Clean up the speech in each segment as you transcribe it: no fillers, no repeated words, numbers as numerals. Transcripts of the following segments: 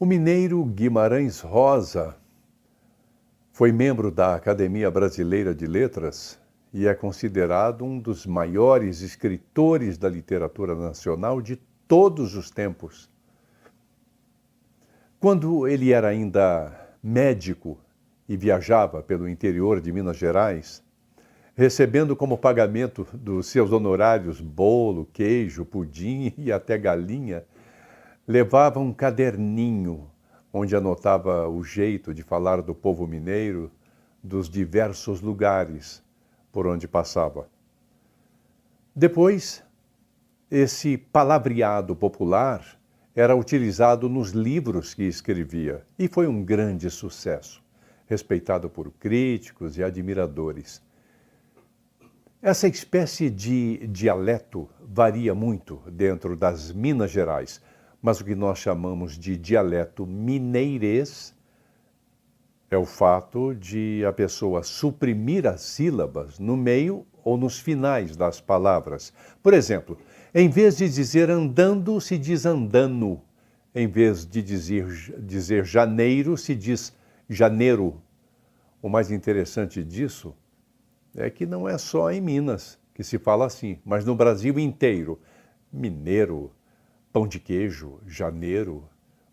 O mineiro Guimarães Rosa foi membro da Academia Brasileira de Letras e é considerado um dos maiores escritores da literatura nacional de todos os tempos. Quando ele era ainda médico e viajava pelo interior de Minas Gerais, recebendo como pagamento dos seus honorários bolo, queijo, pudim e até galinha, levava um caderninho onde anotava o jeito de falar do povo mineiro dos diversos lugares por onde passava. Depois, esse palavreado popular era utilizado nos livros que escrevia e foi um grande sucesso, respeitado por críticos e admiradores. Essa espécie de dialeto varia muito dentro das Minas Gerais, mas o que nós chamamos de dialeto mineirês é o fato de a pessoa suprimir as sílabas no meio ou nos finais das palavras. Por exemplo, em vez de dizer andando, se diz andano. Em vez de dizer janeiro, se diz janeiro. O mais interessante disso é que não é só em Minas que se fala assim, mas no Brasil inteiro. Mineiro, pão de queijo, janeiro,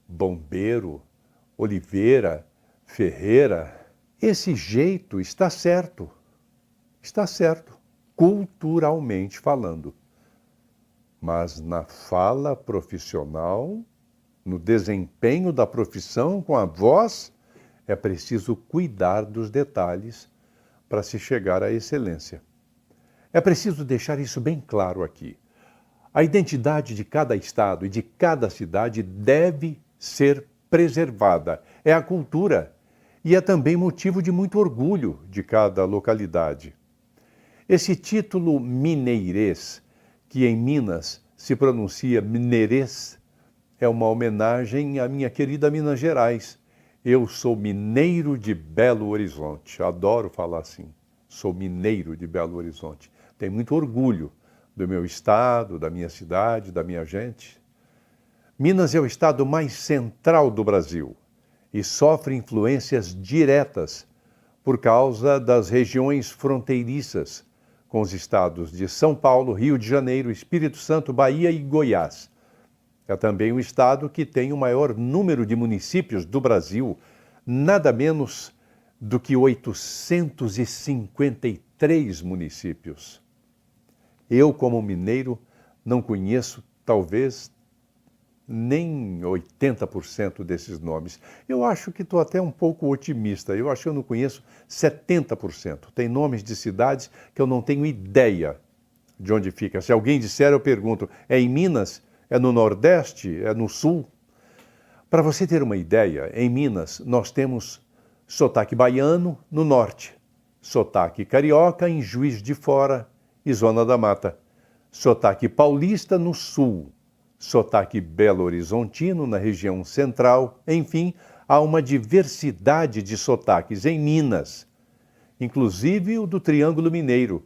bombeiro, oliveira, ferreira. Esse jeito está certo, culturalmente falando. Mas na fala profissional, no desempenho da profissão com a voz, é preciso cuidar dos detalhes para se chegar à excelência. É preciso deixar isso bem claro aqui. A identidade de cada estado e de cada cidade deve ser preservada. É a cultura e é também motivo de muito orgulho de cada localidade. Esse título mineirês, que em Minas se pronuncia mineirês, é uma homenagem à minha querida Minas Gerais. Eu sou mineiro de Belo Horizonte. Adoro falar assim. Sou mineiro de Belo Horizonte. Tenho muito orgulho do meu estado, da minha cidade, da minha gente. Minas é o estado mais central do Brasil e sofre influências diretas por causa das regiões fronteiriças com os estados de São Paulo, Rio de Janeiro, Espírito Santo, Bahia e Goiás. É também o estado que tem o maior número de municípios do Brasil, nada menos do que 853 municípios. Eu, como mineiro, não conheço, talvez, nem 80% desses nomes. Eu acho que estou até um pouco otimista. Eu acho que eu não conheço 70%. Tem nomes de cidades que eu não tenho ideia de onde fica. Se alguém disser, eu pergunto, é em Minas? É no Nordeste? É no Sul? Para você ter uma ideia, em Minas nós temos sotaque baiano no Norte, sotaque carioca em Juiz de Fora e Zona da Mata, sotaque paulista no Sul, sotaque belo-horizontino na região central, enfim, há uma diversidade de sotaques em Minas, inclusive o do Triângulo Mineiro,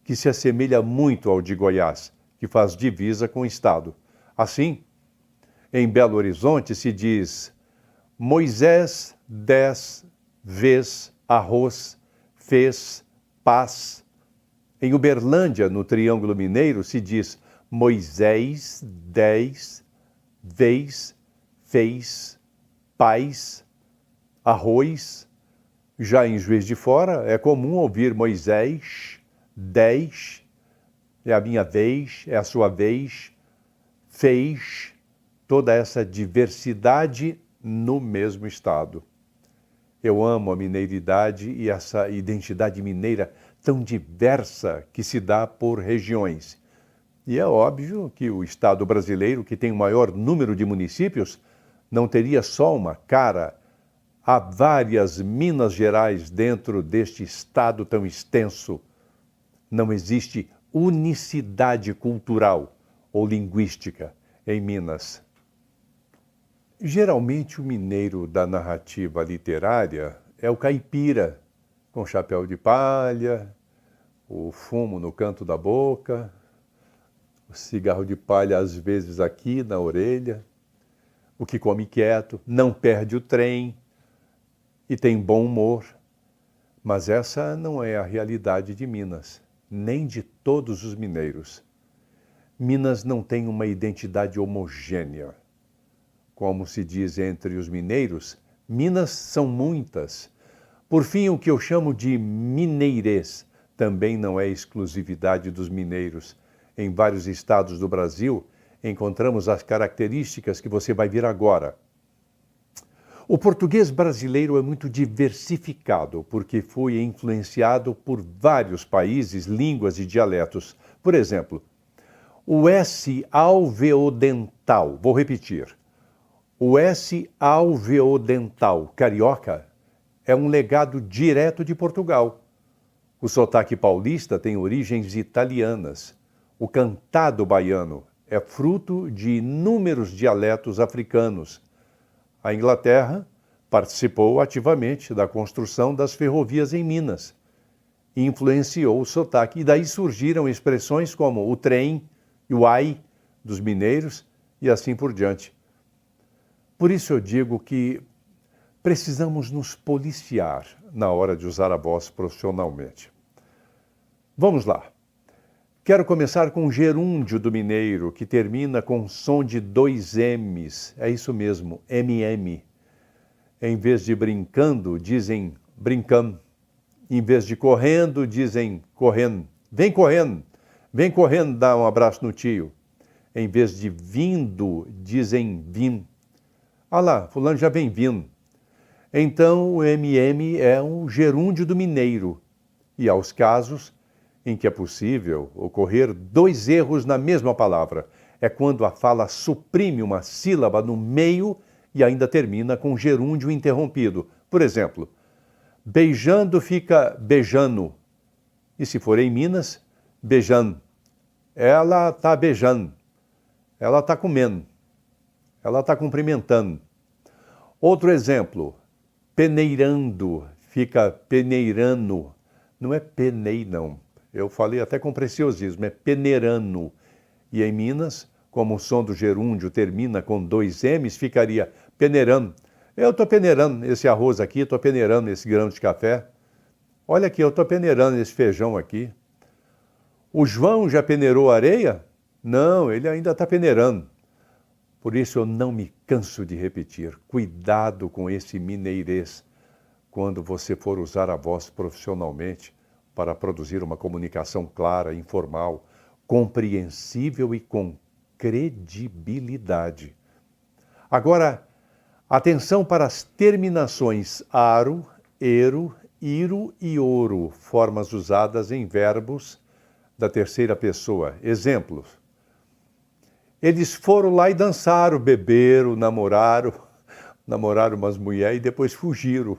que se assemelha muito ao de Goiás, que faz divisa com o estado. Assim, em Belo Horizonte se diz Moisés 10 vez arroz fez paz. Em Uberlândia, no Triângulo Mineiro, se diz Moisés 10 vez fez paz, arroz. Já em Juiz de Fora, é comum ouvir Moisés 10, é a minha vez, é a sua vez, fez. Toda essa diversidade no mesmo estado. Eu amo a mineiridade e essa identidade mineira tão diversa que se dá por regiões. E é óbvio que o estado brasileiro, que tem o maior número de municípios, não teria só uma cara. Há várias Minas Gerais dentro deste estado tão extenso. Não existe unicidade cultural ou linguística em Minas. Geralmente o mineiro da narrativa literária é o caipira, com chapéu de palha, o fumo no canto da boca, o cigarro de palha às vezes aqui na orelha. o que come quieto, não perde o trem e tem bom humor. Mas essa não é a realidade de Minas, nem de todos os mineiros. Minas não tem uma identidade homogênea. Como se diz entre os mineiros, Minas são muitas. Por fim, o que eu chamo de mineirês também não é exclusividade dos mineiros. Em vários estados do Brasil, encontramos as características que você vai ver agora. O português brasileiro é muito diversificado, porque foi influenciado por vários países, línguas e dialetos. Por exemplo, o S alveodental, vou repetir. O S alveodental carioca é um legado direto de Portugal. O sotaque paulista tem origens italianas. O cantado baiano é fruto de inúmeros dialetos africanos. A Inglaterra participou ativamente da construção das ferrovias em Minas. Influenciou o sotaque e daí surgiram expressões como o trem e o ai dos mineiros e assim por diante. Por isso eu digo que precisamos nos policiar na hora de usar a voz profissionalmente. Vamos lá. Quero começar com o gerúndio do mineiro, que termina com som de 2 M's. É isso mesmo, MM. Em vez de brincando, dizem brincam. Em vez de correndo, dizem correndo. Vem correndo dar um abraço no tio. Em vez de vindo, dizem vim. Ah lá, fulano já vem vindo. Então o MM é um gerúndio do mineiro. E aos casos em que é possível ocorrer 2 erros na mesma palavra. É quando a fala suprime uma sílaba no meio e ainda termina com gerúndio interrompido. Por exemplo, beijando fica beijando. E se for em Minas, beijando. Ela está beijando. Ela está comendo. Ela está cumprimentando. Outro exemplo, peneirando fica peneirando. Não é penei, não. Eu falei até com preciosismo, é peneirano. E em Minas, como o som do gerúndio termina com 2 M's, ficaria peneirando. Eu estou peneirando esse arroz aqui, estou peneirando esse grão de café. Olha aqui, eu estou peneirando esse feijão aqui. O João já peneirou areia? Não, ele ainda está peneirando. Por isso eu não me canso de repetir, cuidado com esse mineirês quando você for usar a voz profissionalmente para produzir uma comunicação clara, informal, compreensível e com credibilidade. Agora, atenção para as terminações aro, ero, iro e oro, formas usadas em verbos da terceira pessoa. Exemplos. Eles foram lá e dançaram, beberam, namoraram umas mulheres e depois fugiram.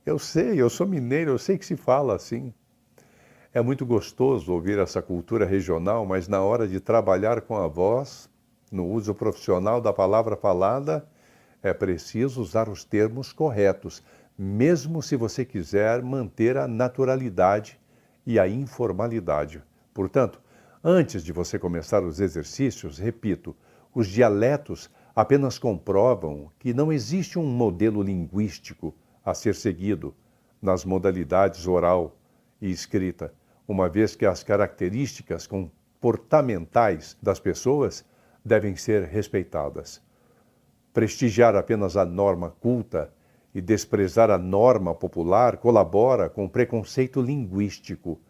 Eu sei, eu sou mineiro, eu sei que se fala assim. É muito gostoso ouvir essa cultura regional, mas na hora de trabalhar com a voz, no uso profissional da palavra falada, é preciso usar os termos corretos, mesmo se você quiser manter a naturalidade e a informalidade. Portanto, antes de você começar os exercícios, repito, os dialetos apenas comprovam que não existe um modelo linguístico a ser seguido nas modalidades oral e escrita, uma vez que as características comportamentais das pessoas devem ser respeitadas. Prestigiar apenas a norma culta e desprezar a norma popular colabora com o preconceito linguístico,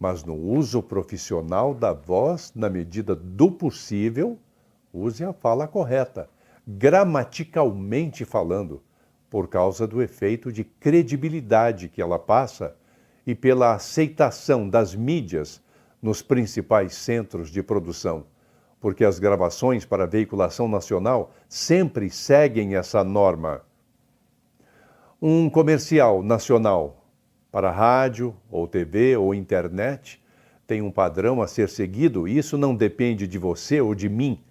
mas no uso profissional da voz, na medida do possível, use a fala correta, gramaticalmente falando, por causa do efeito de credibilidade que ela passa e pela aceitação das mídias nos principais centros de produção, porque as gravações para veiculação nacional sempre seguem essa norma. Um comercial nacional para rádio, ou TV, ou internet, tem um padrão a ser seguido e isso não depende de você ou de mim.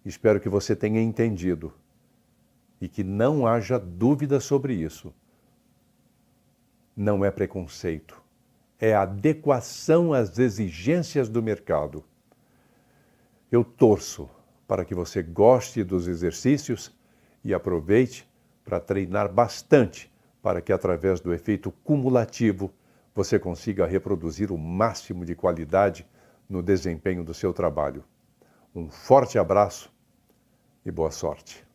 Espero que você tenha entendido e que não haja dúvida sobre isso. Não é preconceito, é adequação às exigências do mercado. Eu torço para que você goste dos exercícios e aproveite para treinar bastante para que, através do efeito cumulativo, você consiga reproduzir o máximo de qualidade no desempenho do seu trabalho. Um forte abraço e boa sorte.